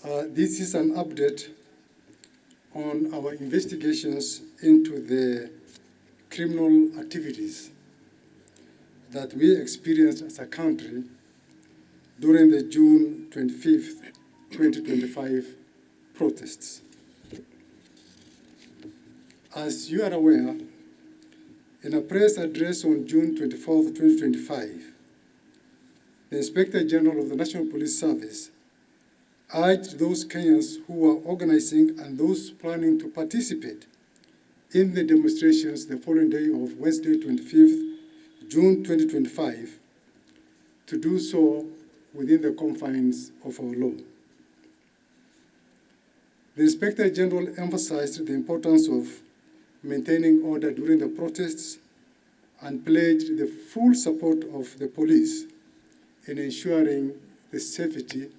This is an update on our investigations into the criminal activities that we experienced as a country during the June 25th, 2025 protests. As you are aware, in a press address on June 24th, 2025, the Inspector General of the National Police Service urged those Kenyans who were organizing and those planning to participate in the demonstrations the following day of Wednesday, 25th June 2025, to do so within the confines of our law. The Inspector General emphasized the importance of maintaining order during the protests and pledged the full support of the police in ensuring the safety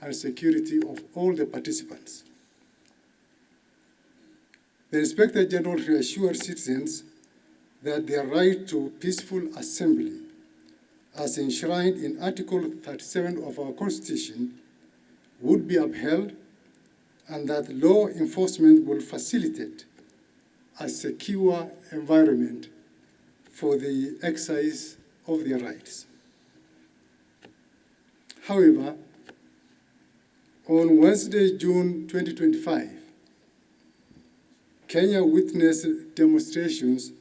and security of all the participants. The Inspector General reassured citizens that their right to peaceful assembly, as enshrined in Article 37 of our Constitution, would be upheld, and that law enforcement will facilitate a secure environment for the exercise of their rights. However, on Wednesday, June 2025, Kenya witnessed demonstrations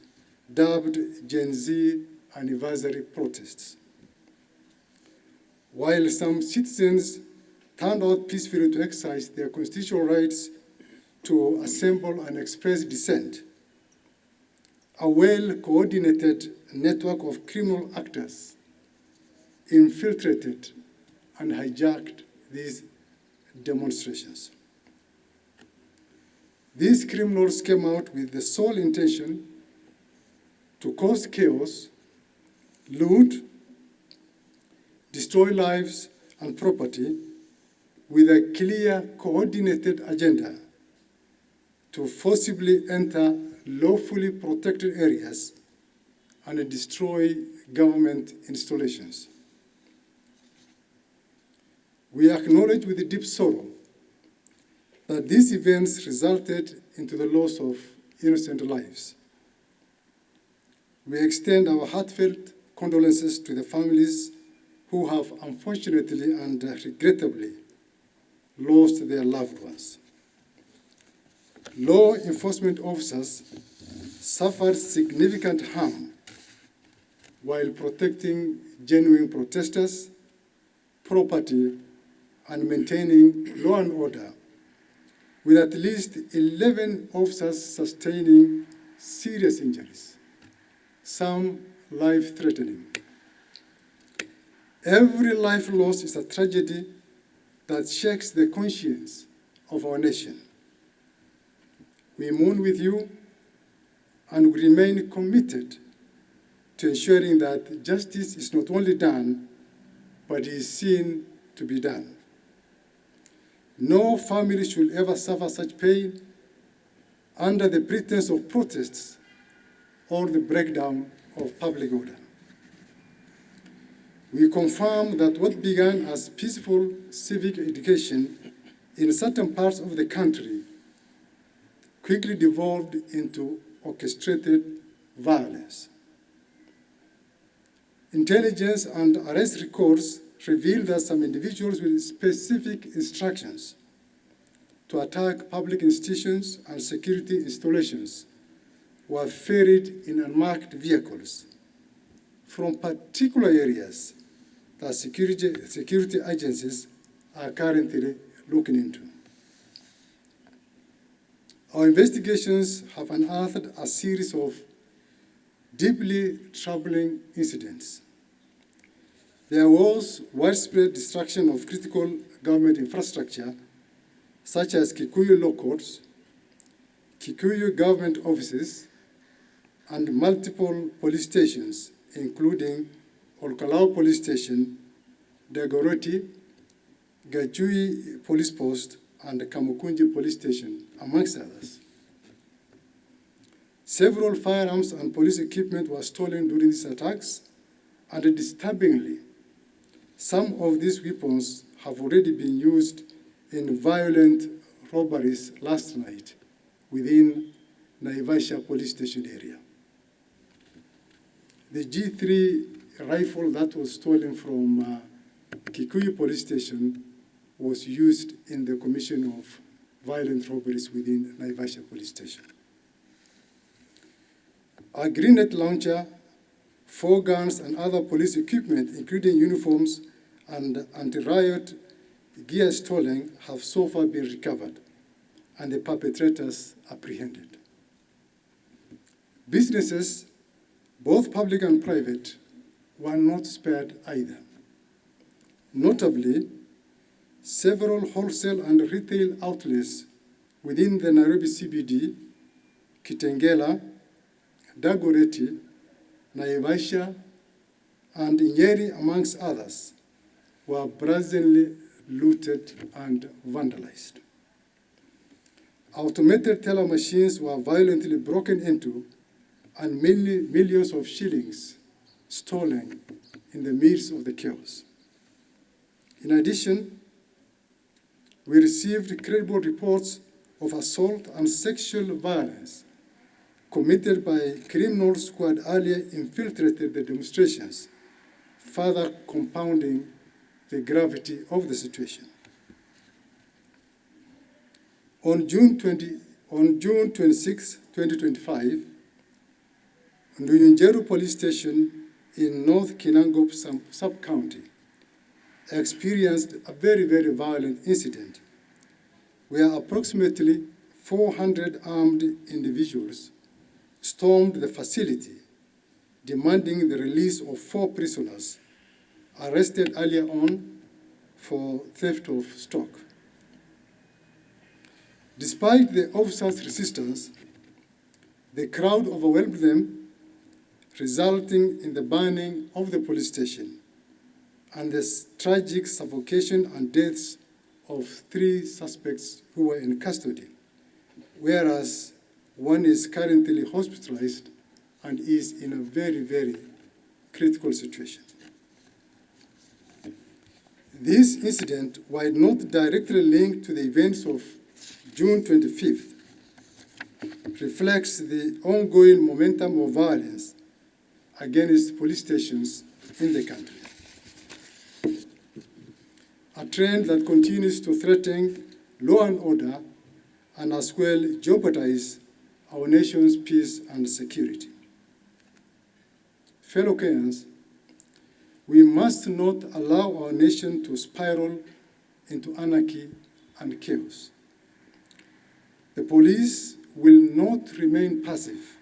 dubbed Gen Z anniversary protests. While some citizens turned out peacefully to exercise their constitutional rights to assemble and express dissent, a well-coordinated network of criminal actors infiltrated and hijacked these demonstrations. These criminals came out with the sole intention to cause chaos, loot, destroy lives and property, with a clear, coordinated agenda to forcibly enter lawfully protected areas and destroy government installations. We acknowledge with deep sorrow that these events resulted into the loss of innocent lives. We extend our heartfelt condolences to the families who have unfortunately and regrettably lost their loved ones. Law enforcement officers suffered significant harm while protecting genuine protesters, property, and maintaining law and order, with at least 11 officers sustaining serious injuries, some life-threatening. Every life lost is a tragedy that shakes the conscience of our nation. We mourn with you and we remain committed to ensuring that justice is not only done, but is seen to be done. No family should ever suffer such pain under the pretense of protests or the breakdown of public order. We confirm that what began as peaceful civic education in certain parts of the country quickly devolved into orchestrated violence. Intelligence and arrest records revealed that some individuals with specific instructions to attack public institutions and security installations were ferried in unmarked vehicles from particular areas that security agencies are currently looking into. Our investigations have unearthed a series of deeply troubling incidents. There was widespread destruction of critical government infrastructure, such as Kikuyu law courts, Kikuyu government offices, and multiple police stations, including Olkalau Police Station, Dagoretti, Gachui Police Post, and the Kamukunji Police Station, amongst others. Several firearms and police equipment were stolen during these attacks, and disturbingly, some of these weapons have already been used in violent robberies last night within Naivasha police station area. The G3 rifle that was stolen from Kikuyu police station was used in the commission of violent robberies within Naivasha police station. A grenade launcher, 4 guns, and other police equipment, including uniforms and anti-riot gear stolen, have so far been recovered and the perpetrators apprehended. Businesses, both public and private, were not spared either. Notably, several wholesale and retail outlets within the Nairobi CBD, Kitengela, Dagoretti, Naivasha, and Nyeri, amongst others, were brazenly looted and vandalized. Automated teller machines were violently broken into and millions of shillings stolen in the midst of the chaos. In addition, we received credible reports of assault and sexual violence committed by criminals who had earlier infiltrated the demonstrations, further compounding the gravity of the situation. On June 26, 2025, Nduyunjeru Police Station in North Kinangop sub-county experienced a very, very violent incident where approximately 400 armed individuals stormed the facility, demanding the release of 4 prisoners arrested earlier on for theft of stock. Despite the officers' resistance, the crowd overwhelmed them, resulting in the burning of the police station and the tragic suffocation and deaths of 3 suspects who were in custody, whereas one is currently hospitalized and is in a very, very critical situation. This incident, while not directly linked to the events of June 25th, reflects the ongoing momentum of violence against police stations in the country, a trend that continues to threaten law and order and as well jeopardize our nation's peace and security. Fellow Kenyans, we must not allow our nation to spiral into anarchy and chaos. The police will not remain passive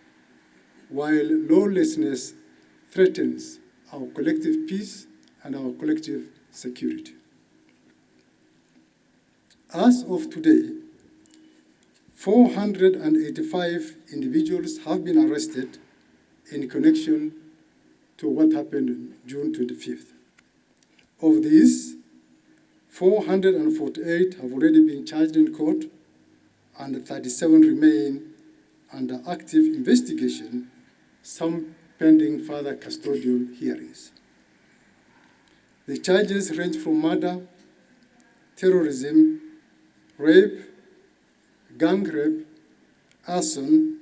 while lawlessness threatens our collective peace and our collective security. As of today, 485 individuals have been arrested in connection to what happened on June 25th. Of these, 448 have already been charged in court and 37 remain under active investigation, some pending further custodial hearings. The charges range from murder, terrorism, rape, gang rape, arson,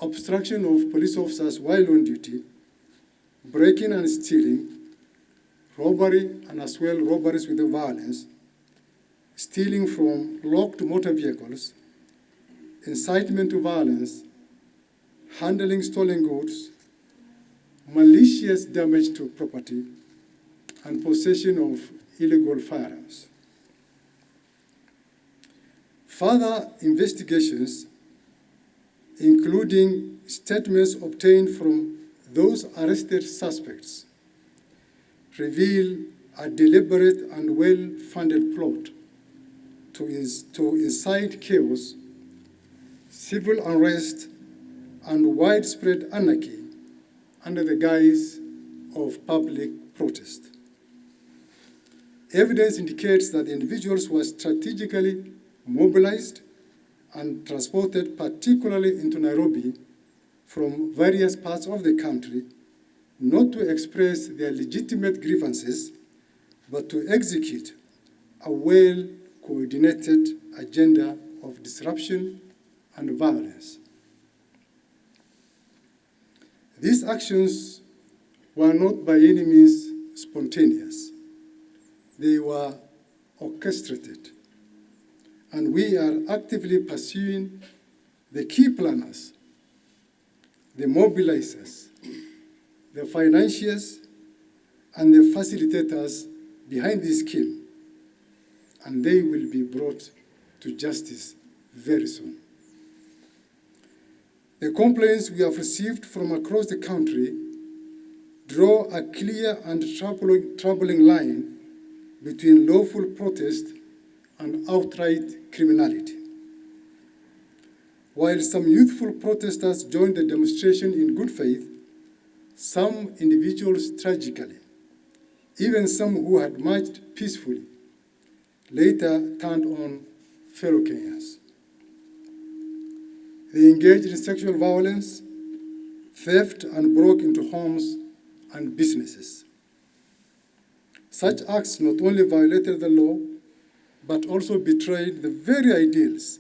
obstruction of police officers while on duty, breaking and stealing, robbery and as well robberies with violence, stealing from locked motor vehicles, incitement to violence, handling stolen goods, malicious damage to property, and possession of illegal firearms. Further investigations, including statements obtained from those arrested suspects, reveal a deliberate and well-funded plot to incite chaos, civil unrest, and widespread anarchy under the guise of public protest. Evidence indicates that the individuals were strategically mobilized and transported particularly into Nairobi from various parts of the country, not to express their legitimate grievances, but to execute a well coordinated agenda of disruption and violence. These actions were not by any means spontaneous. They were orchestrated, and we are actively pursuing the key planners, the mobilizers, the financiers, and the facilitators behind this scheme, and they will be brought to justice very soon. The complaints we have received from across the country draw a clear and troubling line between lawful protest and outright criminality. While some youthful protesters joined the demonstration in good faith, some individuals tragically, even some who had marched peacefully, later turned on fellow Kenyans. They engaged in sexual violence, theft, and broke into homes and businesses. Such acts not only violated the law, but also betrayed the very ideals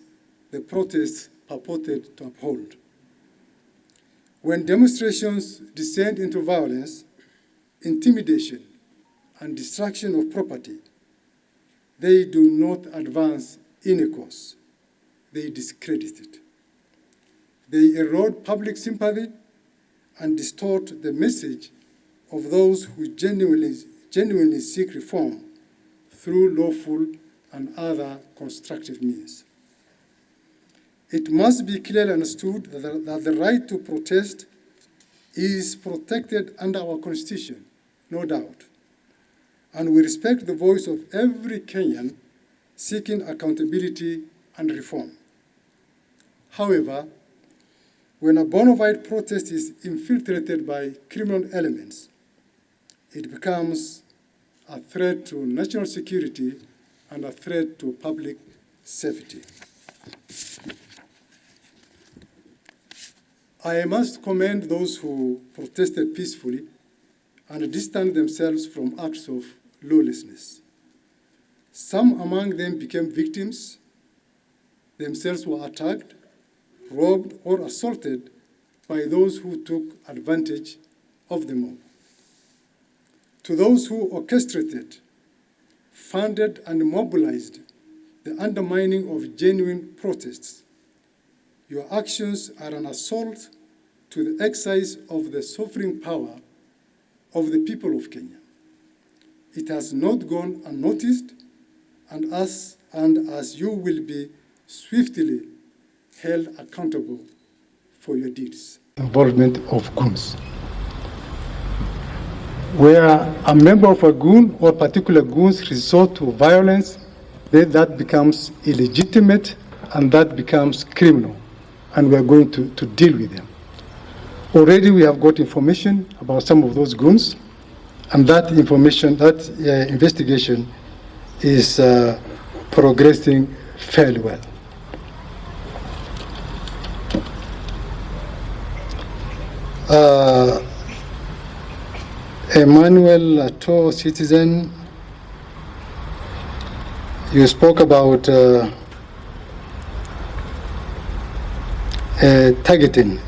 the protests purported to uphold. When demonstrations descend into violence, intimidation, and destruction of property, they do not advance any cause. They discredit it. They erode public sympathy and distort the message of those who genuinely seek reform through lawful and other constructive means. It must be clearly understood that the right to protest is protected under our Constitution, no doubt, and we respect the voice of every Kenyan seeking accountability and reform. However, when a bona fide protest is infiltrated by criminal elements, it becomes a threat to national security and a threat to public safety. I must commend those who protested peacefully and distanced themselves from acts of lawlessness. Some among them became victims, themselves were attacked, robbed, or assaulted by those who took advantage of the mob. To those who orchestrated, funded, and mobilized the undermining of genuine protests, your actions are an assault to the exercise of the sovereign power of the people of Kenya. It has not gone unnoticed, and as you will be swiftly held accountable for your deeds. Involvement of goons. Where a member of a goon or particular goons resort to violence, then that becomes illegitimate and that becomes criminal, and we are going to deal with them. Already we have got information about some of those goons, and that information, investigation is progressing fairly well. Emmanuel Ato, citizen, you spoke about targeting.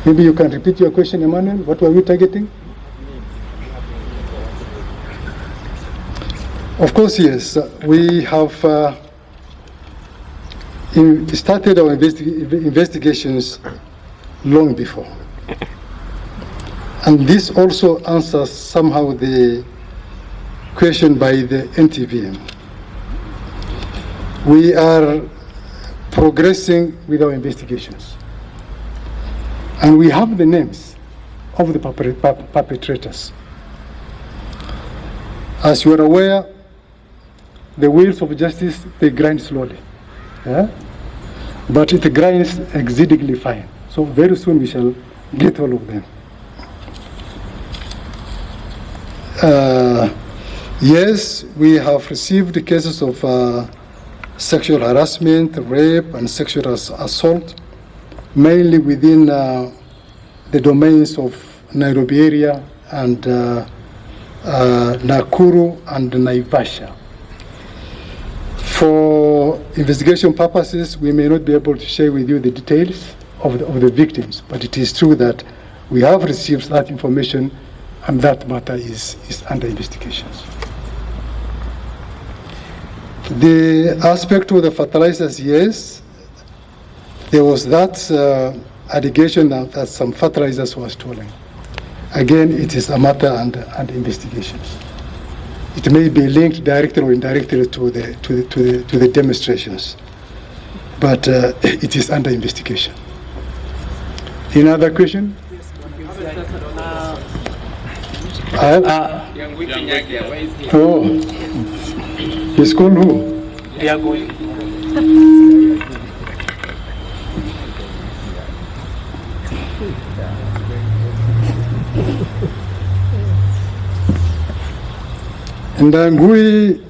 Maybe you can repeat your question, Emmanuel. What were you targeting? Of course, yes. We have started our investigations long before. And this also answers somehow the question by the NTVM. We are progressing with our investigations. And we have the names of the perpetrators. As you are aware, the wheels of justice, they grind slowly. Yeah? But it grinds exceedingly fine. So very soon we shall get all of them. Yes, we have received cases of sexual harassment, rape, and sexual assault, mainly within the domains of Nairobi area and Nakuru and Naivasha. For investigation purposes, we may not be able to share with you the details of the victims, but it is true that we have received that information and that matter is under investigations. The aspect of the fertilizers, yes, there was that allegation that some fertilizers were stolen. Again, it is a matter under investigations. It may be linked directly or indirectly to the demonstrations, but it is under investigation. Any other question? Oh, he's called who? They are going. Ndangui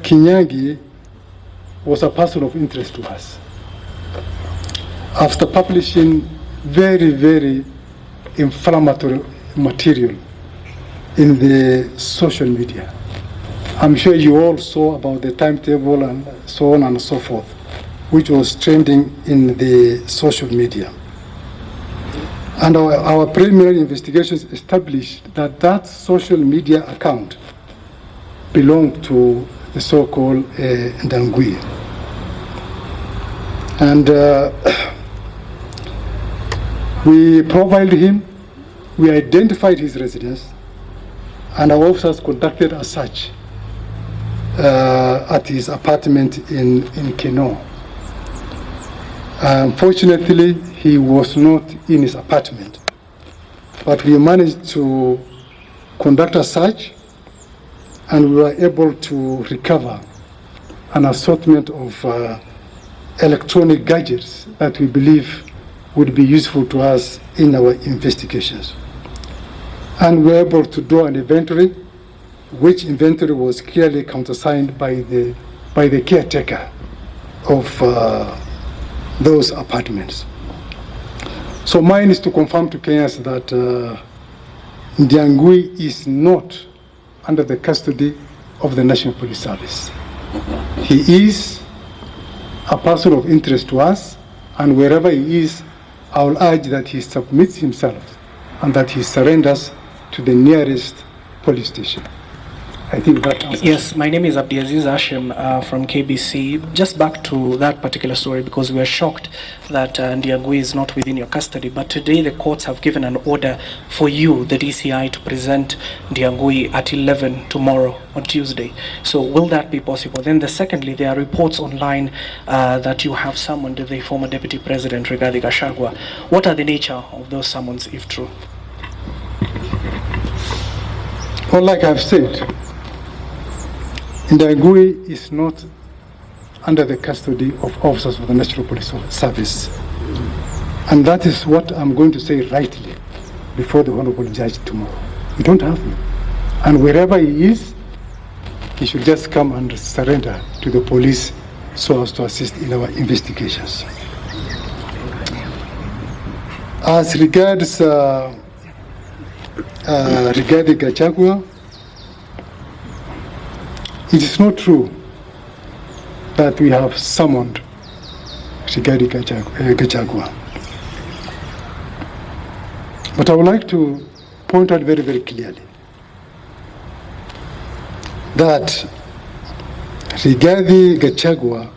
Kinyangi was a person of interest to us. After publishing very, very inflammatory material in the social media, I'm sure you all saw about the timetable and so on and so forth, which was trending in the social media. And our preliminary investigations established that that social media account belonged to the so-called Ndangui. And we profiled him, we identified his residence, and our officers conducted a search at his apartment in Keno. Unfortunately, he was not in his apartment, but we managed to conduct a search and we were able to recover an assortment of electronic gadgets that we believe would be useful to us in our investigations. And we were able to do an inventory, which inventory was clearly countersigned by the caretaker of those apartments. So mine is to confirm to Kenyans that Ndangui is not under the custody of the National Police Service. He is a person of interest to us, and wherever he is, I will urge that he submits himself and that he surrenders to the nearest police station. I think that answers. Yes, my name is Abdiaziz Hashim from KBC. Just back to that particular story, because we are shocked that Ndangui is not within your custody, but today the courts have given an order for you, the DCI, to present Ndangui at 11 tomorrow on Tuesday. So will that be possible? Then secondly, there are reports online that you have summoned the former Deputy President Rigathi Gachagua. What are the nature of those summons, if true? Well, like I've said, Ndangui is not under the custody of officers of the National Police Service. And that is what I'm going to say rightly before the Honorable Judge tomorrow. We don't have him. And wherever he is, he should just come and surrender to the police so as to assist in our investigations. As regards Rigathi Gachagua, it is not true that we have summoned Rigathi Gachagua. But I would like to point out very, very clearly that Rigathi Gachagua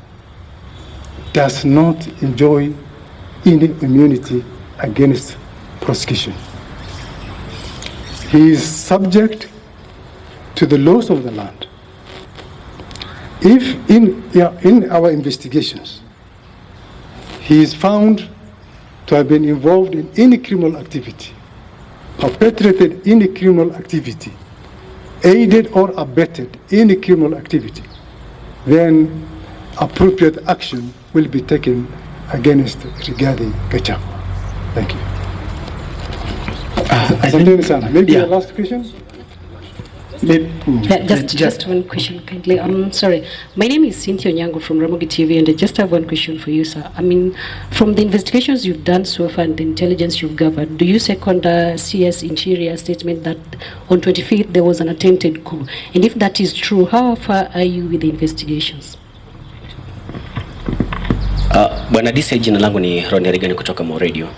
does not enjoy any immunity against prosecution. He is subject to the laws of the land. If in our investigations he is found to have been involved in any criminal activity, perpetrated any criminal activity, aided or abetted any criminal activity, then appropriate action will be taken against Rigathi Gachagua. Thank you. Maybe the last question? Just one question, kindly. Sorry, my name is Cynthia Onyango from Ramogi TV, and I just have one question for you, sir. I mean, from the investigations you've done so far and the intelligence you've gathered, do you second CS Interior statement that on 25th there was an attempted coup? And if that is true, how far are you with the investigations? Bwana DCI, jina langu ni Ronny Reagan kutoka Mo Radio.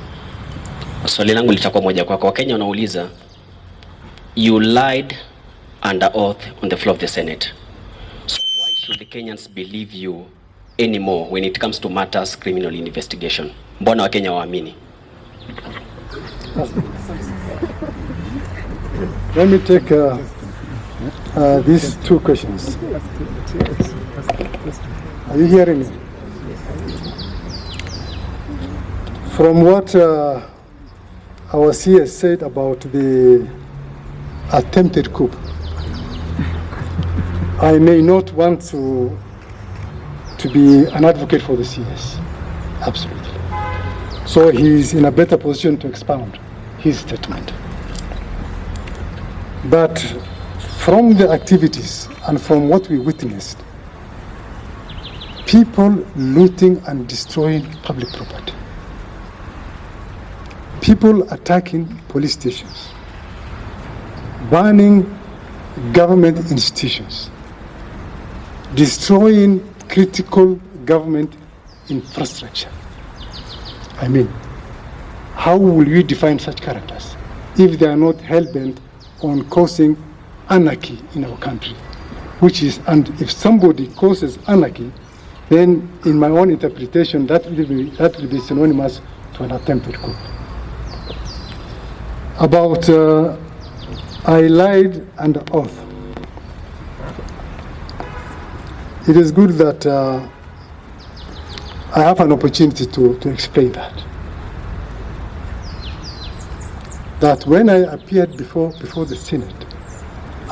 Swali langu litakuwa moja kwako. Wakenya wanauliza, you lied under oath on the floor of the Senate. So why should the Kenyans believe you anymore when it comes to matters criminal investigation? Mbona Wakenya waamini? Let me take these two questions. Are you hearing me? From what our CS said about the attempted coup, I may not want to be an advocate for the CS, absolutely. So he's in a better position to expound his statement. But from the activities and from what we witnessed, people looting and destroying public property, people attacking police stations, burning government institutions, destroying critical government infrastructure. I mean, how will you define such characters if they are not hell-bent on causing anarchy in our country? And if somebody causes anarchy, then in my own interpretation, that will be synonymous to an attempted coup. About I lied under oath. It is good that I have an opportunity to explain that. That when I appeared before the Senate,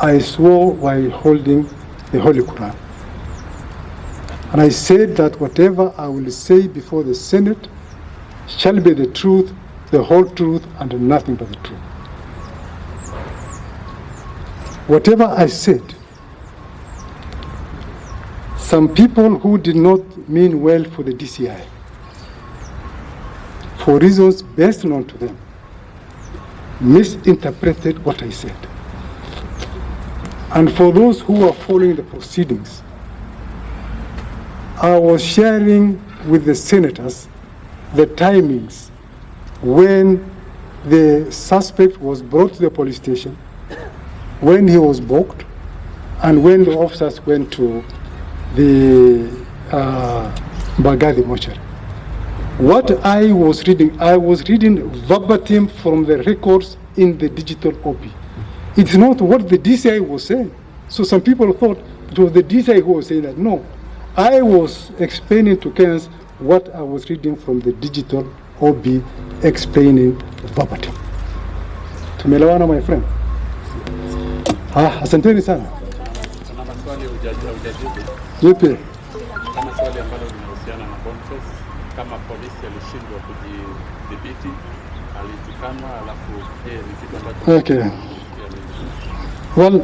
I swore while holding the Holy Quran. And I said that whatever I will say before the Senate shall be the truth, the whole truth, and nothing but the truth. Whatever I said, some people who did not mean well for the DCI, for reasons best known to them, misinterpreted what I said. And for those who are following the proceedings, I was sharing with the senators the timings when the suspect was brought to the police station, when he was booked, and when the officers went to the Bagadi mortuary. What I was reading verbatim from the records in the digital OP. It's not what the DCI was saying. So some people thought it was the DCI who was saying that. No, I was explaining to Kenyans what I was reading from the digital OB, explaining verbatim. Tumeelewana, my friend? Asanteni sana. Kuna maswali hujajibu. Yepi? Kama swali ambalo linahusiana na Boniface, kama polisi alishindwa kujidhibiti, alitukanwa, alafu ni kitu ambacho. Okay. Well,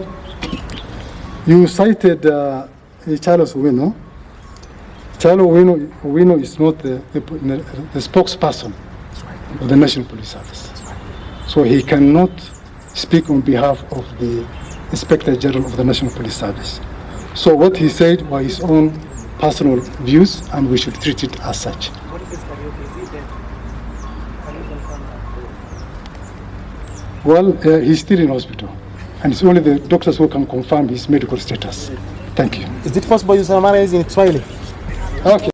you cited Charles Owino. Charles Owino is not the spokesperson of the National Police Service. So he cannot speak on behalf of the Inspector General of the National Police Service. So what he said were his own personal views, and we should treat it as such. Well, he's still in hospital, and it's only the doctors who can confirm his medical status. Thank you. Is it possible you summarize in Swahili? Okay.